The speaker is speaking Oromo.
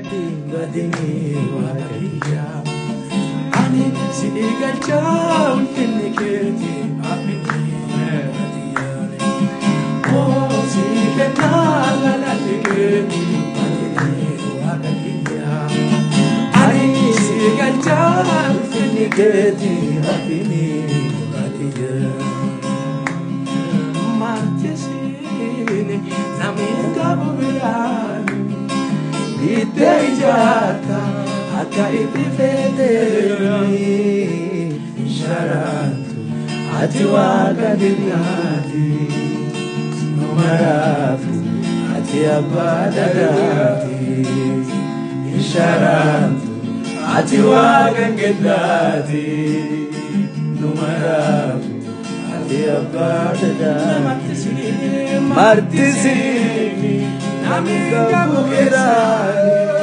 بدني وهديا أنا سيجا جام كنكتي أبني بديا أو سيجا نالا تكتي بدني وهديا أنا سيجا جام كنكتي أبني بديا Namin kabuyan Itejata Aka itifedeni Sharantu Atiwaga dinyati Numarafu Atiabadagati Sharantu Atiwaga gedati Numarafu Martesini, namin kabukiran.